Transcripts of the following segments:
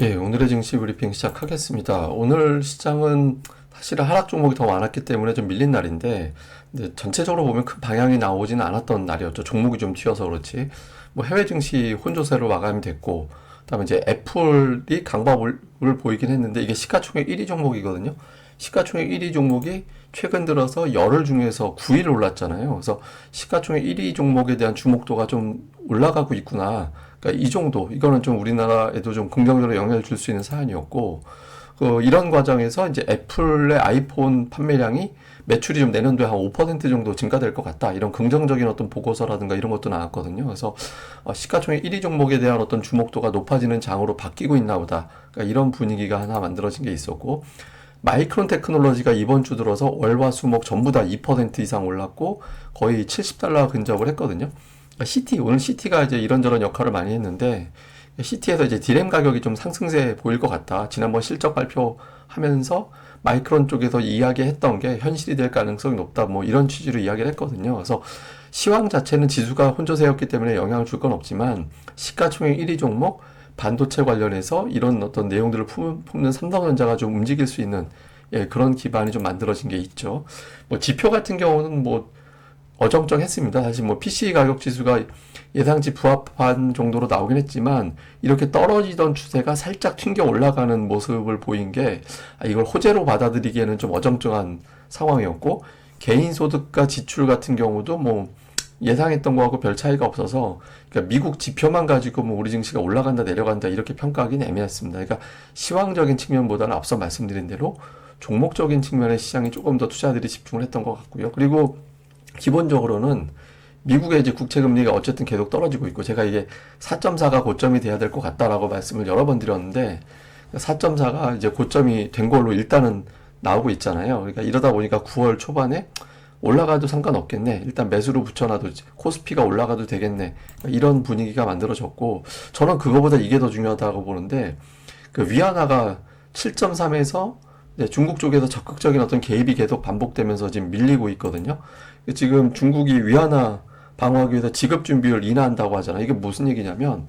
예, 오늘의 증시 브리핑 시작하겠습니다. 오늘 시장은 사실은 하락 종목이 더 많았기 때문에 좀 밀린 날인데, 근데 전체적으로 보면 큰 방향이 나오지는 않았던 날이었죠. 종목이 좀 튀어서 그렇지. 뭐 해외 증시 혼조세로 마감이 됐고, 그다음에 이제 애플이 강박을 보이긴 했는데, 이게 시가총액 1위 종목이거든요. 시가총액 1위 종목이 최근 들어서 열흘 중에서 9일 올랐잖아요. 그래서 시가총액 1위 종목에 대한 주목도가 좀 올라가고 있구나. 그러니까 이 정도, 이거는 좀 우리나라에도 좀 긍정적으로 영향을 줄 수 있는 사안이었고, 이런 과정에서 이제 애플의 아이폰 판매량이 매출이 좀 내년도에 한 5% 정도 증가될 것 같다. 이런 긍정적인 어떤 보고서라든가 이런 것도 나왔거든요. 그래서 시가총액 1위 종목에 대한 어떤 주목도가 높아지는 장으로 바뀌고 있나 보다. 그러니까 이런 분위기가 하나 만들어진 게 있었고, 마이크론 테크놀로지가 이번 주 들어서 월화 수목 전부 다 2% 이상 올랐고 거의 70달러 근접을 했거든요. CT, 오늘 CT가 이제 이런저런 역할을 많이 했는데 CT에서 이제 디램 가격이 좀 상승세 보일 것 같다. 지난번 실적 발표하면서 마이크론 쪽에서 이야기했던 게 현실이 될 가능성이 높다. 뭐 이런 취지로 이야기를 했거든요. 그래서 시황 자체는 지수가 혼조세였기 때문에 영향을 줄 건 없지만 시가총액 1위 종목 반도체 관련해서 이런 어떤 내용들을 품는 삼성전자가 좀 움직일 수 있는 그런 기반이 좀 만들어진 게 있죠. 뭐 지표 같은 경우는 뭐 어정쩡했습니다. 사실 뭐 PC 가격 지수가 예상치 부합한 정도로 나오긴 했지만 이렇게 떨어지던 추세가 살짝 튕겨 올라가는 모습을 보인 게 이걸 호재로 받아들이기에는 좀 어정쩡한 상황이었고 개인 소득과 지출 같은 경우도 뭐 예상했던 거하고 별 차이가 없어서 그러니까 미국 지표만 가지고 뭐 우리 증시가 올라간다 내려간다 이렇게 평가하기는 애매했습니다. 그러니까 시황적인 측면보다는 앞서 말씀드린 대로 종목적인 측면에 시장이 조금 더 투자들이 집중을 했던 것 같고요. 그리고 기본적으로는 미국의 이제 국채 금리가 어쨌든 계속 떨어지고 있고 제가 이게 4.4가 고점이 돼야 될 것 같다라고 말씀을 여러 번 드렸는데 4.4가 이제 고점이 된 걸로 일단은 나오고 있잖아요. 그러니까 이러다 보니까 9월 초반에 올라가도 상관없겠네. 일단 매수로 붙여놔도 코스피가 올라가도 되겠네. 그러니까 이런 분위기가 만들어졌고 저는 그거보다 이게 더 중요하다고 보는데 그 위안화가 7.3에서 중국 쪽에서 적극적인 어떤 개입이 계속 반복되면서 지금 밀리고 있거든요. 지금 중국이 위안화 방어하기 위해서 지급 준비율 인하한다고 하잖아요. 이게 무슨 얘기냐면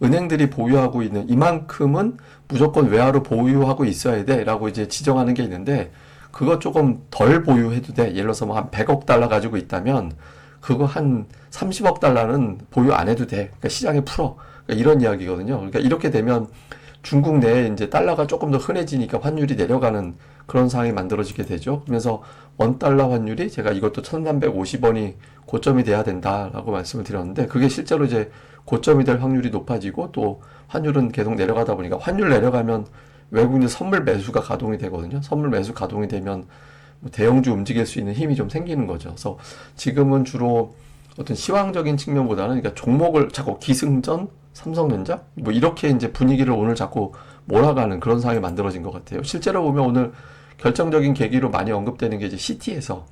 은행들이 보유하고 있는 이만큼은 무조건 외화로 보유하고 있어야 돼라고 이제 지정하는 게 있는데 그거 조금 덜 보유해도 돼. 예를 들어서 뭐 한 100억 달러 가지고 있다면 그거 한 30억 달러는 보유 안 해도 돼. 그러니까 시장에 풀어. 그러니까 이런 이야기거든요. 그러니까 이렇게 되면 중국 내에 이제 달러가 조금 더 흔해지니까 환율이 내려가는 그런 상황이 만들어지게 되죠. 그러면서 원 달러 환율이 제가 이것도 1350원이 고점이 돼야 된다라고 말씀을 드렸는데 그게 실제로 이제 고점이 될 확률이 높아지고 또 환율은 계속 내려가다 보니까 환율 내려가면 외국인 선물 매수가 가동이 되거든요. 선물 매수 가동이 되면 대형주 움직일 수 있는 힘이 좀 생기는 거죠. 그래서 지금은 주로 어떤 시황적인 측면보다는 그러니까 종목을 자꾸 기승전, 삼성전자 뭐 이렇게 이제 분위기를 오늘 자꾸 몰아가는 그런 상황이 만들어진 것 같아요. 실제로 보면 오늘 결정적인 계기로 많이 언급되는 게 이제 CT에서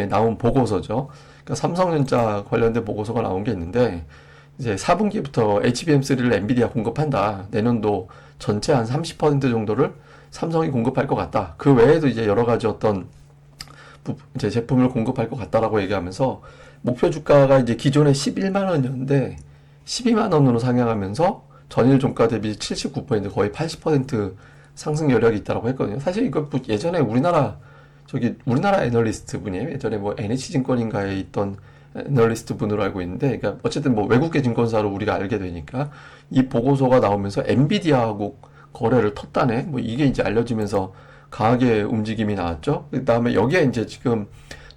나온 보고서죠. 그러니까 삼성전자 관련된 보고서가 나온 게 있는데 이제 4분기부터 HBM3를 엔비디아 공급한다. 내년도 전체 한 30% 정도를 삼성이 공급할 것 같다. 그 외에도 이제 여러 가지 어떤 이제 제품을 공급할 것 같다라고 얘기하면서 목표 주가가 이제 기존에 11만 원이었는데 12만 원으로 상향하면서 전일 종가 대비 79% 거의 80% 상승 여력이 있다고 했거든요. 사실 이거 예전에 우리나라 애널리스트 분이에요. 예전에 뭐 NH증권인가에 있던 애널리스트 분으로 알고 있는데, 그러니까 어쨌든 뭐 외국계 증권사로 우리가 알게 되니까 이 보고서가 나오면서 엔비디아하고 거래를 텄다네. 뭐 이게 이제 알려지면서 강하게 움직임이 나왔죠. 그 다음에 여기에 이제 지금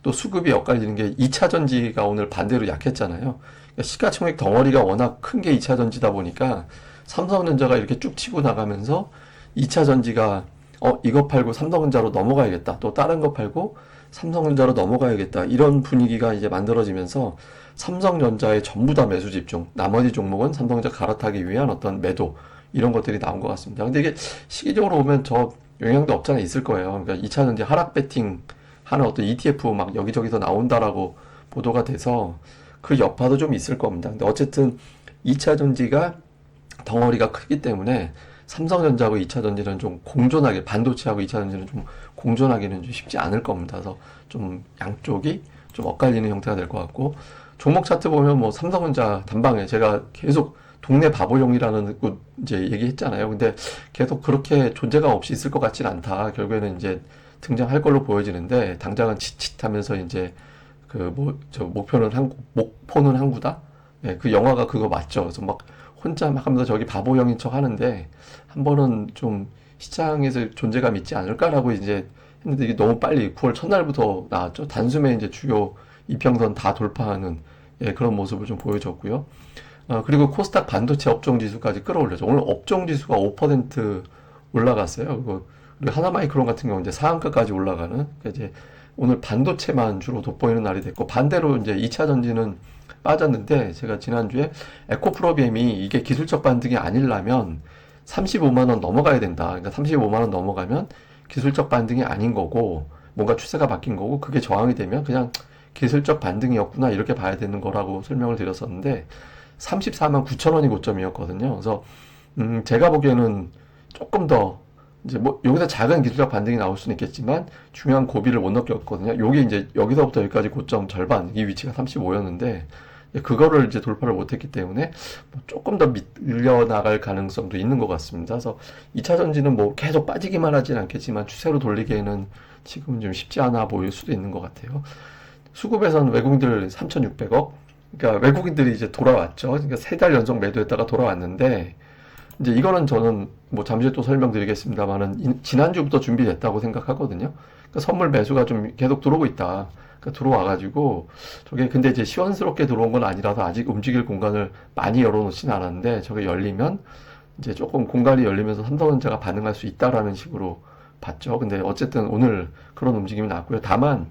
또 수급이 엇갈리는 게 2차 전지가 오늘 반대로 약했잖아요. 그러니까 시가총액 덩어리가 워낙 큰 게 2차 전지다 보니까 삼성전자가 이렇게 쭉 치고 나가면서 2차 전지가 이거 팔고 삼성전자로 넘어가야겠다. 또 다른 거 팔고 삼성전자로 넘어가야겠다. 이런 분위기가 이제 만들어지면서 삼성전자에 전부 다 매수 집중. 나머지 종목은 삼성전자 갈아타기 위한 어떤 매도. 이런 것들이 나온 것 같습니다. 근데 이게 시기적으로 보면 저 영향도 없잖아 있을 거예요. 그러니까 2차 전지 하락 배팅 하는 어떤 ETF 막 여기저기서 나온다라고 보도가 돼서 그 여파도 좀 있을 겁니다. 근데 어쨌든 2차 전지가 덩어리가 크기 때문에 삼성전자하고 2차 전지는 좀 공존하게, 반도체하고 2차 전지는 좀 공존하기는 좀 쉽지 않을 겁니다. 그래서 좀 양쪽이 좀 엇갈리는 형태가 될 것 같고, 종목 차트 보면 뭐 삼성전자 단방에 제가 계속 동네 바보용이라는 거 이제 얘기했잖아요. 근데 계속 그렇게 존재감 없이 있을 것 같진 않다. 결국에는 이제 등장할 걸로 보여지는데 당장은 칫칫하면서 이제 그 뭐 저 목포는 항구다. 예, 그 영화가 그거 맞죠. 그래서 막 혼자 막 하면서 저기 바보형인 척 하는데 한 번은 좀 시장에서 존재감 있지 않을까라고 이제 했는데 이게 너무 빨리 9월 첫날부터 나왔죠. 단숨에 이제 주요 이평선 다 돌파하는 예, 그런 모습을 좀 보여줬고요. 그리고 코스닥 반도체 업종 지수까지 끌어올렸죠. 오늘 업종 지수가 5% 올라갔어요. 그리고 하나마이크론 같은 경우 이제 상한가까지 올라가는 그러니까 이제 오늘 반도체만 주로 돋보이는 날이 됐고 반대로 이제 2차 전지는 빠졌는데 제가 지난주에 에코프로비엠이 이게 기술적 반등이 아니려면 35만 원 넘어가야 된다. 그러니까 35만 원 넘어가면 기술적 반등이 아닌 거고 뭔가 추세가 바뀐 거고 그게 저항이 되면 그냥 기술적 반등이었구나 이렇게 봐야 되는 거라고 설명을 드렸었는데 34만 9천 원이 고점이었거든요. 그래서 제가 보기에는 조금 더 이제 뭐 여기서 작은 기술적 반등이 나올 수는 있겠지만 중요한 고비를 못 넘겼거든요. 요게 이제 여기서부터 여기까지 고점 절반 이 위치가 35였는데 그거를 이제 돌파를 못했기 때문에 뭐 조금 더 밀려나갈 가능성도 있는 것 같습니다. 그래서 2차 전지는 뭐 계속 빠지기만 하진 않겠지만 추세로 돌리기에는 지금은 좀 쉽지 않아 보일 수도 있는 것 같아요. 수급에선 외국인들 3,600억. 그러니까 외국인들이 이제 돌아왔죠. 그러니까 3달 연속 매도했다가 돌아왔는데 이제 이거는 저는 뭐 잠시 후에 또 설명드리겠습니다만은 지난주부터 준비됐다고 생각하거든요. 그러니까 선물 매수가 좀 계속 들어오고 있다. 그러니까 들어와가지고 저게 근데 이제 시원스럽게 들어온 건 아니라서 아직 움직일 공간을 많이 열어놓진 않았는데 저게 열리면 이제 조금 공간이 열리면서 삼성전자가 반응할 수 있다라는 식으로 봤죠. 근데 어쨌든 오늘 그런 움직임이 나왔고요. 다만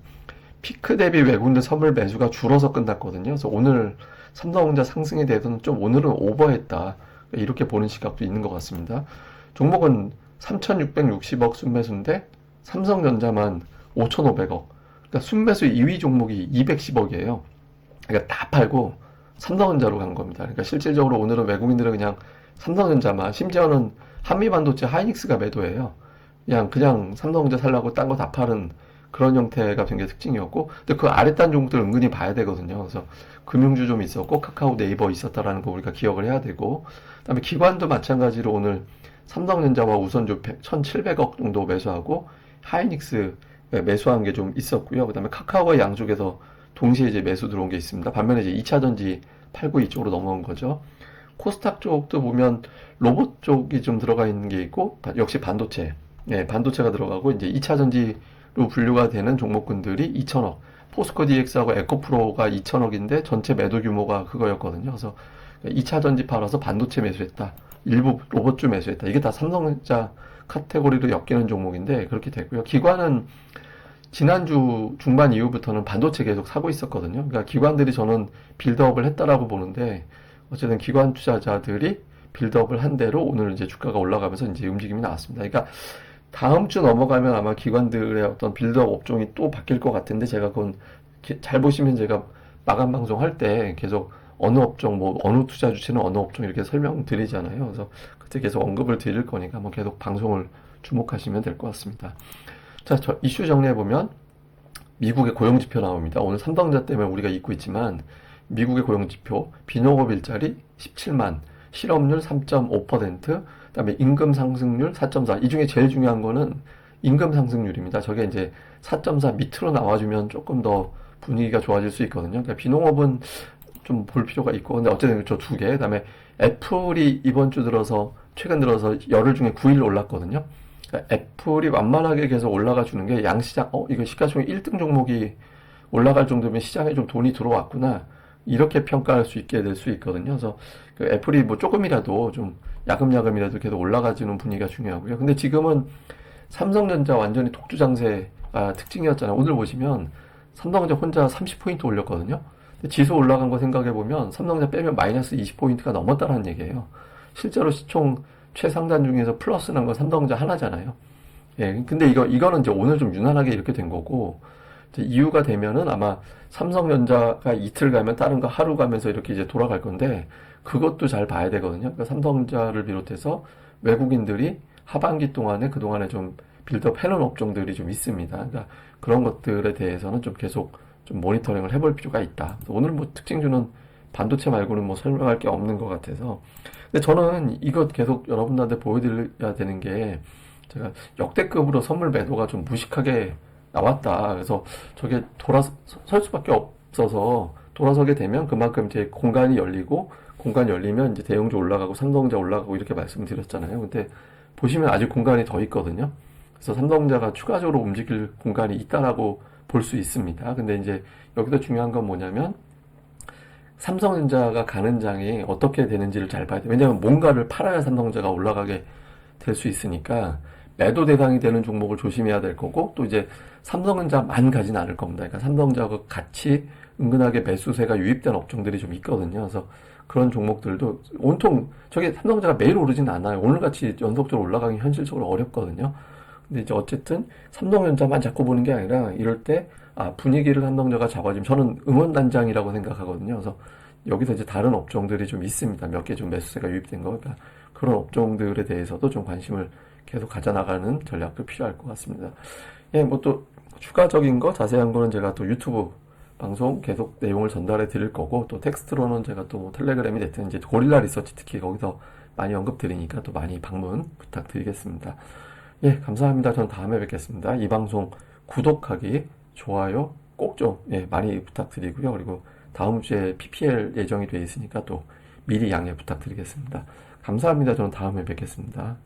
피크 대비 외국인들 선물 매수가 줄어서 끝났거든요. 그래서 오늘 삼성전자 상승에 대해서는 좀 오늘은 오버했다. 이렇게 보는 시각도 있는 것 같습니다. 종목은 3,660억 순매수인데 삼성전자만 5,500억. 그러니까 순매수 2위 종목이 210억이에요. 그러니까 다 팔고 삼성전자로 간 겁니다. 그러니까 실질적으로 오늘은 외국인들은 그냥 삼성전자만 심지어는 한미반도체 하이닉스가 매도해요. 그냥 삼성전자 살라고 딴 거 다 파는 그런 형태가 된 게 특징이었고, 근데 그 아랫단 종목들 은근히 봐야 되거든요. 그래서 금융주 좀 있었고, 카카오 네이버 있었다라는 거 우리가 기억을 해야 되고, 그다음에 기관도 마찬가지로 오늘 삼성전자와 우선주 1,700억 정도 매수하고, 하이닉스 매수한 게 좀 있었고요. 그다음에 카카오와 양쪽에서 동시에 이제 매수 들어온 게 있습니다. 반면에 이제 2차 전지 팔고 이쪽으로 넘어온 거죠. 코스닥 쪽도 보면 로봇 쪽이 좀 들어가 있는 게 있고, 역시 반도체. 네, 반도체가 들어가고, 이제 2차 전지로 분류가 되는 종목군들이 2천억. 포스코 DX하고 에코프로가 2천억인데 전체 매도 규모가 그거였거든요. 그래서 2차 전지 팔아서 반도체 매수했다. 일부 로봇주 매수했다. 이게 다 삼성전자 카테고리로 엮이는 종목인데 그렇게 됐고요. 기관은 지난주 중반 이후부터는 반도체 계속 사고 있었거든요. 그러니까 기관들이 저는 빌드업을 했다라고 보는데 어쨌든 기관 투자자들이 빌드업을 한 대로 오늘 이제 주가가 올라가면서 이제 움직임이 나왔습니다. 그러니까 다음 주 넘어가면 아마 기관들의 어떤 빌드업 업종이 또 바뀔 것 같은데 제가 그건 잘 보시면 제가 마감 방송 할 때 계속 어느 업종 뭐 어느 투자 주체는 어느 업종 이렇게 설명드리잖아요. 그래서 그때 계속 언급을 드릴 거니까 한번 계속 방송을 주목하시면 될 것 같습니다. 자, 저 이슈 정리해 보면 미국의 고용 지표 나옵니다. 오늘 삼성전자 때문에 우리가 잊고 있지만 미국의 고용 지표 비농업 일자리 17만, 실업률 3.5%, 그다음에 임금 상승률 4.4. 이 중에 제일 중요한 거는 임금 상승률입니다. 저게 이제 4.4 밑으로 나와주면 조금 더 분위기가 좋아질 수 있거든요. 그러니까 비농업은 좀 볼 필요가 있고, 근데 어쨌든 저 두 개. 그다음에 애플이 이번 주 들어서 최근 들어서 열흘 중에 9일 올랐거든요. 그러니까 애플이 완만하게 계속 올라가 주는 게 양시장, 이거 시가총액 1등 종목이 올라갈 정도면 시장에 좀 돈이 들어왔구나. 이렇게 평가할 수 있게 될 수 있거든요. 그래서 그 애플이 뭐 조금이라도 좀 야금야금이라도 계속 올라가지는 분위기가 중요하고요. 근데 지금은 삼성전자 완전히 독주 장세가 특징이었잖아요. 오늘 보시면 삼성전자 혼자 30포인트 올렸거든요. 근데 지수 올라간 거 생각해보면 삼성전자 빼면 마이너스 20포인트가 넘었다는 얘기예요. 실제로 시총 최상단 중에서 플러스 난 건 삼성전자 하나잖아요. 예, 근데 이거는 이제 오늘 좀 유난하게 이렇게 된 거고, 이유가 되면은 아마 삼성전자가 이틀 가면 다른 거 하루 가면서 이렇게 이제 돌아갈 건데 그것도 잘 봐야 되거든요. 그러니까 삼성전자를 비롯해서 외국인들이 하반기 동안에 그동안에 좀 빌드업 해놓은 업종들이 좀 있습니다. 그러니까 그런 것들에 대해서는 좀 계속 좀 모니터링을 해볼 필요가 있다. 오늘 뭐 특징주는 반도체 말고는 뭐 설명할 게 없는 것 같아서. 근데 저는 이것 계속 여러분들한테 보여드려야 되는 게 제가 역대급으로 선물 매도가 좀 무식하게 나왔다. 그래서 저게 돌아설 수밖에 없어서 돌아서게 되면 그만큼 이제 공간이 열리고 공간이 열리면 이제 대형주 올라가고 삼성전자 올라가고 이렇게 말씀을 드렸잖아요. 근데 보시면 아직 공간이 더 있거든요. 그래서 삼성전자가 추가적으로 움직일 공간이 있다라고 볼 수 있습니다. 근데 이제 여기서 중요한 건 뭐냐면 삼성전자가 가는 장이 어떻게 되는지를 잘 봐야 돼요. 왜냐하면 뭔가를 팔아야 삼성전자가 올라가게 될 수 있으니까 매도 대상이 되는 종목을 조심해야 될 거고 또 이제 삼성전자만 가진 않을 겁니다. 그러니까 삼성전자와 같이 은근하게 매수세가 유입된 업종들이 좀 있거든요. 그래서 그런 종목들도 온통 저게 삼성전자가 매일 오르진 않아요. 오늘같이 연속적으로 올라가기 현실적으로 어렵거든요. 근데 이제 어쨌든 삼성전자만 자꾸 보는 게 아니라 이럴 때 분위기를 삼성전자가 잡아주면 저는 응원단장이라고 생각하거든요. 그래서 여기서 이제 다른 업종들이 좀 있습니다. 몇 개 좀 매수세가 유입된 거. 그러니까 그런 업종들에 대해서도 좀 관심을 계속 가져나가는 전략도 필요할 것 같습니다. 예, 뭐 또 추가적인 거 자세한 거는 제가 또 유튜브 방송 계속 내용을 전달해 드릴 거고 또 텍스트로는 제가 또 뭐 텔레그램이 됐든 이제 고릴라 리서치 특히 거기서 많이 언급 드리니까 또 많이 방문 부탁드리겠습니다. 예, 감사합니다. 전 다음에 뵙겠습니다. 이 방송 구독하기, 좋아요 꼭 좀 많이 부탁드리고요. 그리고 다음 주에 PPL 예정이 되어 있으니까 또 미리 양해 부탁드리겠습니다. 감사합니다. 저는 다음에 뵙겠습니다.